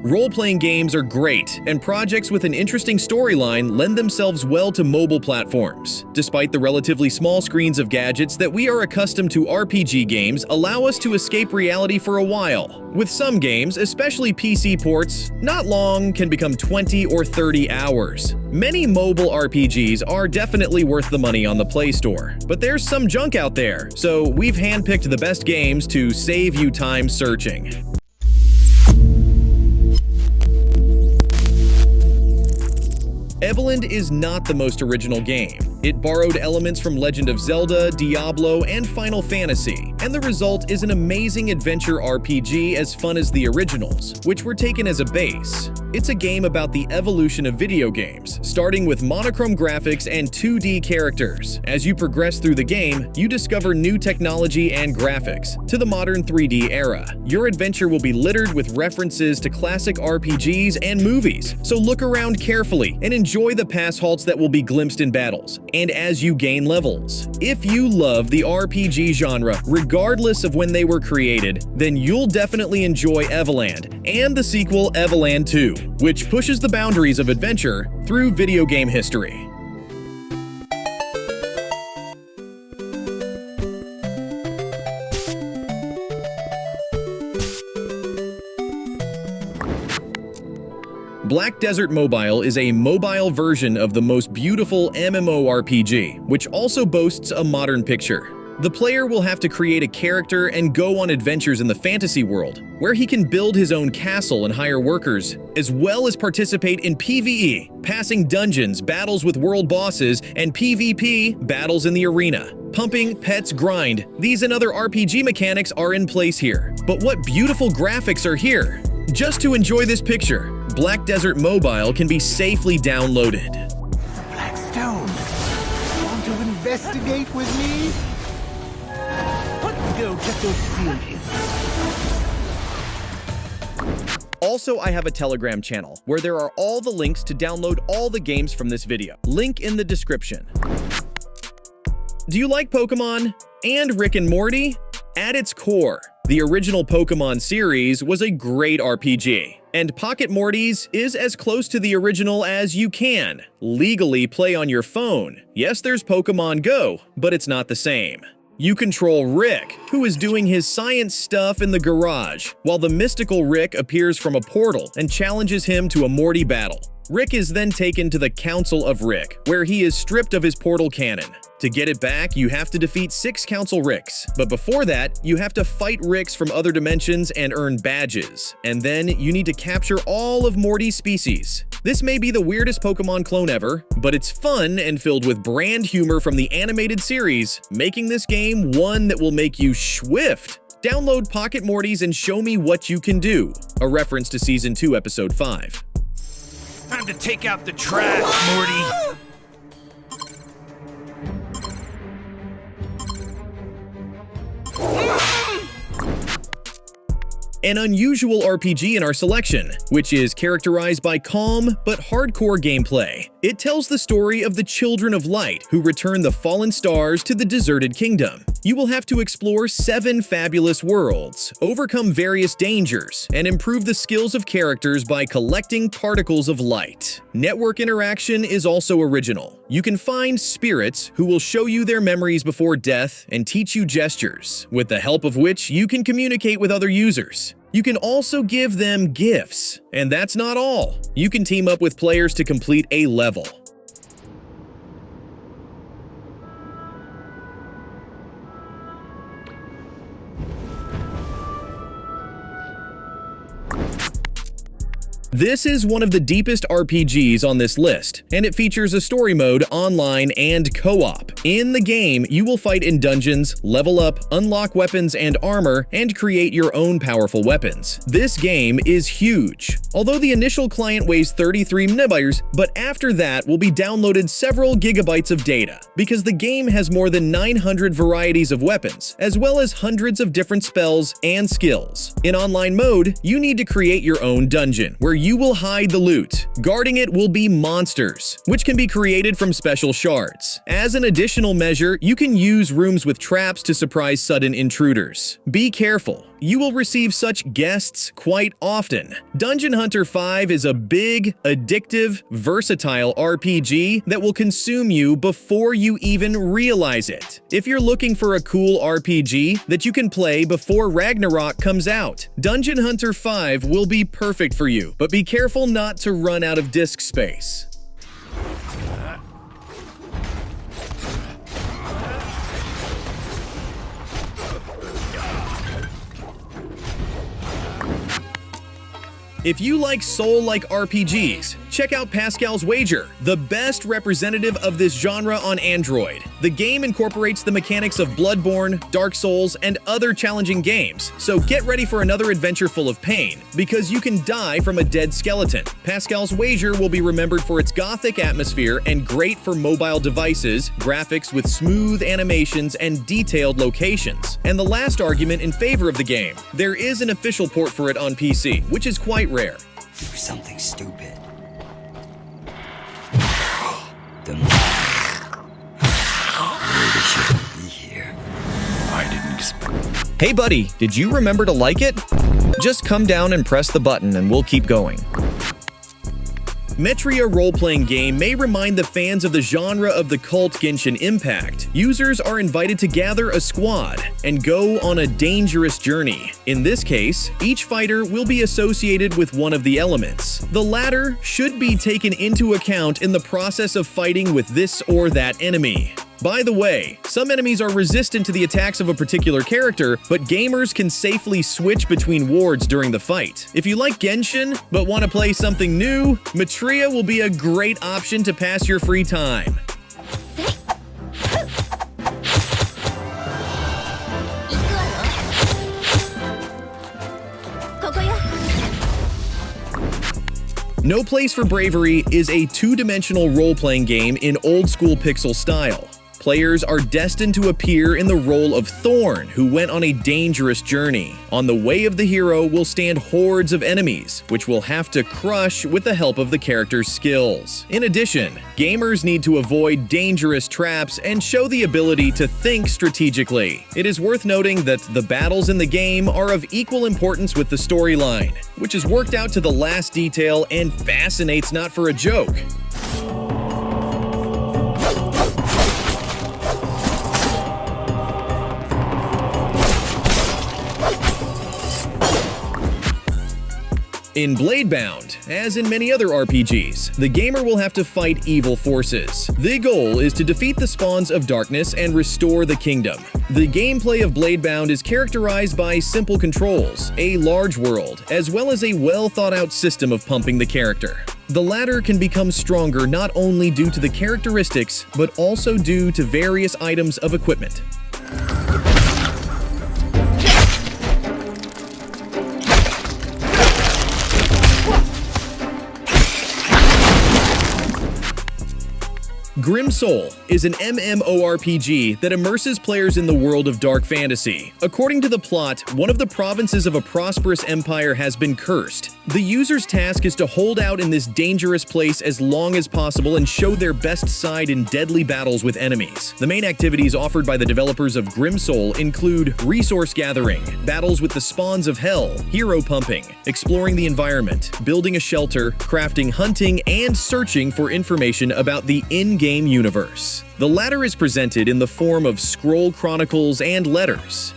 Role-playing games are great, and projects with an interesting storyline lend themselves well to mobile platforms. Despite the relatively small screens of gadgets that we are accustomed to, RPG games allow us to escape reality for a while. With some games, especially PC ports, not long can become 20 or 30 hours. Many mobile RPGs are definitely worth the money on the Play Store, but there's some junk out there, so we've handpicked the best games to save you time searching. EVOLAND is not the most original game. It borrowed elements from Legend of Zelda, Diablo, and Final Fantasy, and the result is an amazing adventure RPG as fun as the originals, which were taken as a base. It's a game about the evolution of video games, starting with monochrome graphics and 2D characters. As you progress through the game, you discover new technology and graphics to the modern 3D era. Your adventure will be littered with references to classic RPGs and movies, so look around carefully and enjoy the pass halts that will be glimpsed in battles, and as you gain levels. If you love the RPG genre, regardless of when they were created, then you'll definitely enjoy EVOLAND and the sequel EVOLAND 2, which pushes the boundaries of adventure through video game history. Black Desert Mobile is a mobile version of the most beautiful MMORPG, which also boasts a modern picture. The player will have to create a character and go on adventures in the fantasy world, where he can build his own castle and hire workers, as well as participate in PvE, passing dungeons, battles with world bosses, and PvP, battles in the arena. Pumping, pets, grind, these and other RPG mechanics are in place here. But what beautiful graphics are here! Just to enjoy this picture, Black Desert Mobile can be safely downloaded. The Black Stone. Want to investigate with me? Let's go check those sealed hints. Also, I have a Telegram channel where there are all the links to download all the games from this video. Link in the description. Do you like Pokemon and Rick and Morty? At its core, the original Pokemon series was a great RPG, and Pocket Mortys is as close to the original as you can legally play on your phone. Yes, there's Pokemon Go, but it's not the same. You control Rick, who is doing his science stuff in the garage, while the mystical Rick appears from a portal and challenges him to a Morty battle. Rick is then taken to the Council of Rick, where he is stripped of his portal cannon. To get it back, you have to defeat 6 Council Ricks, but before that, you have to fight Ricks from other dimensions and earn badges. And then you need to capture all of Morty's species. This may be the weirdest Pokemon clone ever, but it's fun and filled with brand humor from the animated series, making this game one that will make you swift. Download Pocket Mortys and show me what you can do. A reference to Season 2, Episode 5. Time to take out the trash, Morty. An unusual RPG in our selection, which is characterized by calm but hardcore gameplay. It tells the story of the Children of Light who return the fallen stars to the deserted kingdom. You will have to explore 7 fabulous worlds, overcome various dangers, and improve the skills of characters by collecting particles of light. Network interaction is also original. You can find spirits who will show you their memories before death and teach you gestures, with the help of which you can communicate with other users. You can also give them gifts. And that's not all. You can team up with players to complete a level. This is one of the deepest RPGs on this list, and it features a story mode, online, and co-op. In the game, you will fight in dungeons, level up, unlock weapons and armor, and create your own powerful weapons. This game is huge. Although the initial client weighs 33 MB, but after that will be downloaded several gigabytes of data, because the game has more than 900 varieties of weapons, as well as hundreds of different spells and skills. In online mode, you need to create your own dungeon, where you will hide the loot. Guarding it will be monsters, which can be created from special shards. As an additional measure, you can use rooms with traps to surprise sudden intruders. Be careful. You will receive such guests quite often. Dungeon Hunter 5 is a big, addictive, versatile RPG that will consume you before you even realize it. If you're looking for a cool RPG that you can play before Ragnarok comes out, Dungeon Hunter 5 will be perfect for you, but be careful not to run out of disk space. If you like soul-like RPGs, check out Pascal's Wager, the best representative of this genre on Android. The game incorporates the mechanics of Bloodborne, Dark Souls, and other challenging games, so get ready for another adventure full of pain, because you can die from a dead skeleton. Pascal's Wager will be remembered for its gothic atmosphere and great for mobile devices, graphics with smooth animations and detailed locations. And the last argument in favor of the game, there is an official port for it on PC, which is quite rare. Do something stupid. Maybe shouldn't be here. I didn't expect. Hey buddy, did you remember to like it? Just come down and press the button and we'll keep going. Metria role-playing game may remind the fans of the genre of the cult Genshin Impact. Users are invited to gather a squad and go on a dangerous journey. In this case, each fighter will be associated with one of the elements. The latter should be taken into account in the process of fighting with this or that enemy. By the way, some enemies are resistant to the attacks of a particular character, but gamers can safely switch between wards during the fight. If you like Genshin, but want to play something new, Metria will be a great option to pass your free time. No Place for Bravery is a two-dimensional role-playing game in old-school pixel style. Players are destined to appear in the role of Thorn, who went on a dangerous journey. On the way of the hero will stand hordes of enemies, which we'll have to crush with the help of the character's skills. In addition, gamers need to avoid dangerous traps and show the ability to think strategically. It is worth noting that the battles in the game are of equal importance with the storyline, which is worked out to the last detail and fascinates not for a joke. In Bladebound, as in many other RPGs, the gamer will have to fight evil forces. The goal is to defeat the spawns of darkness and restore the kingdom. The gameplay of Bladebound is characterized by simple controls, a large world, as well as a well-thought-out system of pumping the character. The latter can become stronger not only due to the characteristics, but also due to various items of equipment. Grim Soul is an MMORPG that immerses players in the world of dark fantasy. According to the plot, one of the provinces of a prosperous empire has been cursed. The user's task is to hold out in this dangerous place as long as possible and show their best side in deadly battles with enemies. The main activities offered by the developers of Grim Soul include resource gathering, battles with the spawns of hell, hero pumping, exploring the environment, building a shelter, crafting, hunting, and searching for information about the in-game universe. The latter is presented in the form of scroll chronicles and letters.